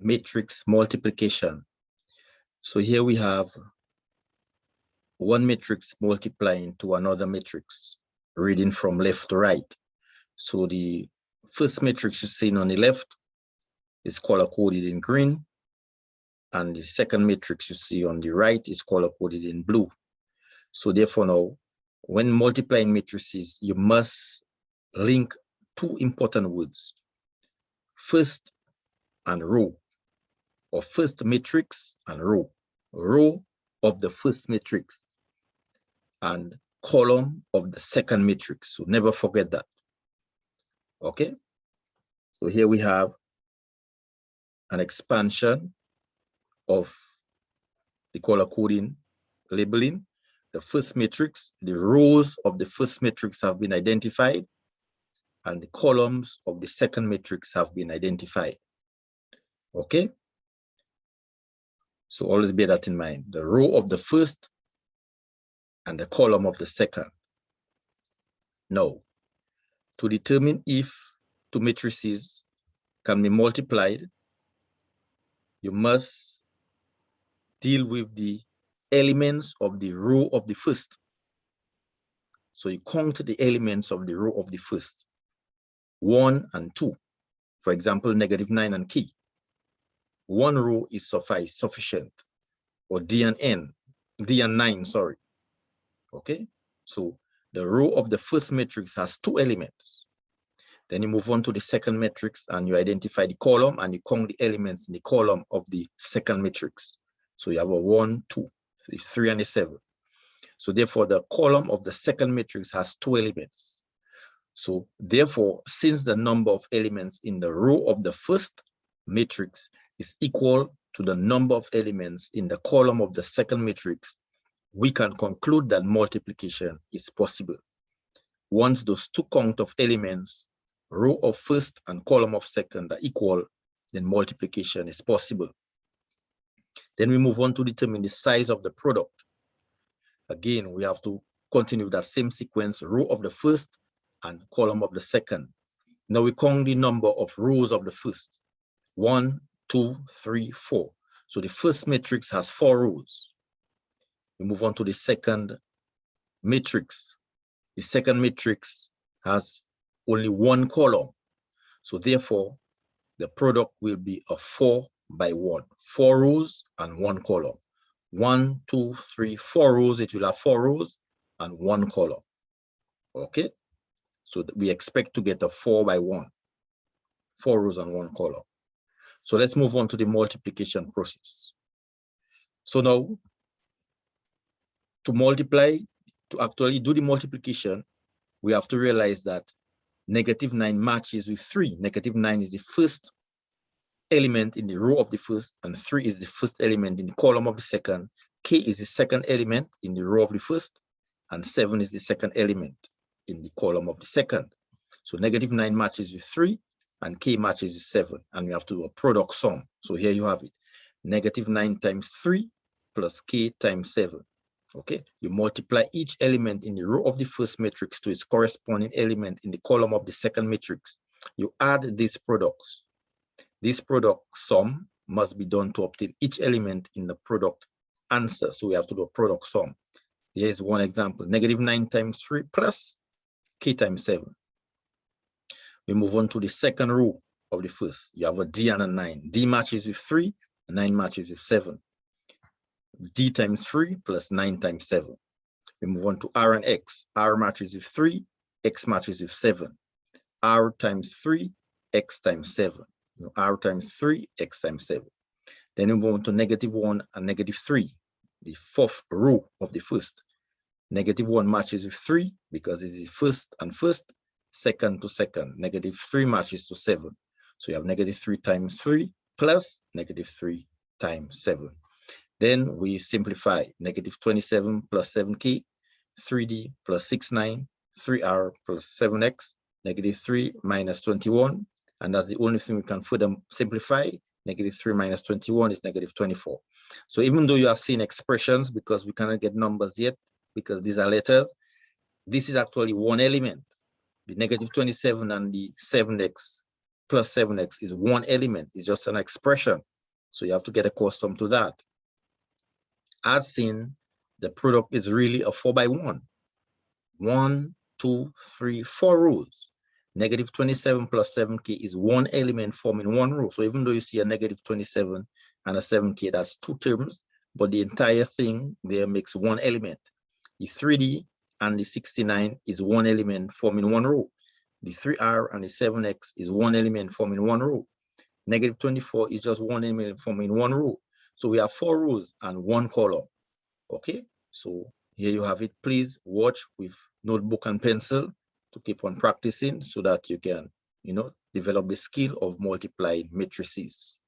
matrix multiplication. So here we have one matrix multiplying to another matrix, reading from left to right. So the first matrix you're seeing on the left is color-coded in green, and the second matrix you see on the right is color-coded in blue. So therefore now, when multiplying matrices, you must link two important words, first and row, or first matrix and row. Row of the first matrix and column of the second matrix. So never forget that. Okay. So here we have an expansion of the color coding labeling. The first matrix, the rows of the first matrix have been identified, and the columns of the second matrix have been identified. Okay. So always bear that in mind. The row of the first and the column of the second. Now, to determine if two matrices can be multiplied, you must deal with the elements of the row of the first. So you count the elements of the row of the first, 1 and 2. For example, -9 and k. One row is sufficient, or D and 9, sorry. Okay, so the row of the first matrix has 2 elements. Then you move on to the second matrix and you identify the column and you count the elements in the column of the second matrix. So you have a 1, 2, 3, and a 7. So therefore, the column of the second matrix has 2 elements. So therefore, since the number of elements in the row of the first matrix is equal to the number of elements in the column of the second matrix, we can conclude that multiplication is possible. Once those two count of elements, row of first and column of second, are equal, then multiplication is possible. Then we move on to determine the size of the product. Again, we have to continue that same sequence, row of the first and column of the second. Now we count the number of rows of the first. 1, 2, 3, 4. So the first matrix has 4 rows. We move on to the second matrix. The second matrix has only 1 column. So therefore, the product will be a 4 by 1. 4 rows and 1 column. 1, 2, 3, 4 rows. It will have 4 rows and 1 column. Okay. So we expect to get a 4 by 1. 4 rows and 1 column. So let's move on to the multiplication process. So now, to multiply, to actually do the multiplication, we have to realize that -9 matches with 3. -9 is the first element in the row of the first, and 3 is the first element in the column of the second. K is the second element in the row of the first, and 7 is the second element in the column of the second. So -9 matches with 3, and K matches with 7, and we have to do a product sum. So here you have it, -9 times 3 plus K times 7. Okay, you multiply each element in the row of the first matrix to its corresponding element in the column of the second matrix. You add these products. This product sum must be done to obtain each element in the product answer. So we have to do a product sum. Here's one example, -9 times 3 plus K times 7. We move on to the second row of the first. You have a D and a 9. D matches with 3, 9 matches with 7. D times 3 plus 9 times 7. We move on to R and X. R matches with 3, X matches with 7. R times 3, X times 7. R times 3, X times 7. Then we move on to -1 and -3, the fourth row of the first. -1 matches with 3 because it's the first and first, second to second. -3 matches to 7. So you have -3 times 3 plus -3 times 7. Then we simplify, -27 plus 7K, 3D plus 69, 3R plus 7X, -3 minus 21. And that's the only thing we can further simplify. -3 minus 21 is -24. So even though you are seeing expressions, because we cannot get numbers yet, because these are letters, this is actually one element. The -27 and the 7x plus 7x is one element. It's just an expression. So you have to get accustomed to that. As seen, the product is really a 4x1. 1, 2, 3, 4 rows. Negative 27 plus 7k is one element forming one row. So even though you see a negative 27 and a 7k, that's two terms, but the entire thing there makes one element. The 3D and the 69 is one element forming one row. The 3R and the 7X is one element forming one row. Negative 24 is just one element forming one row. So we have 4 rows and 1 column. Okay, so here you have it. Please watch with notebook and pencil to keep on practicing so that you can, develop the skill of multiplying matrices.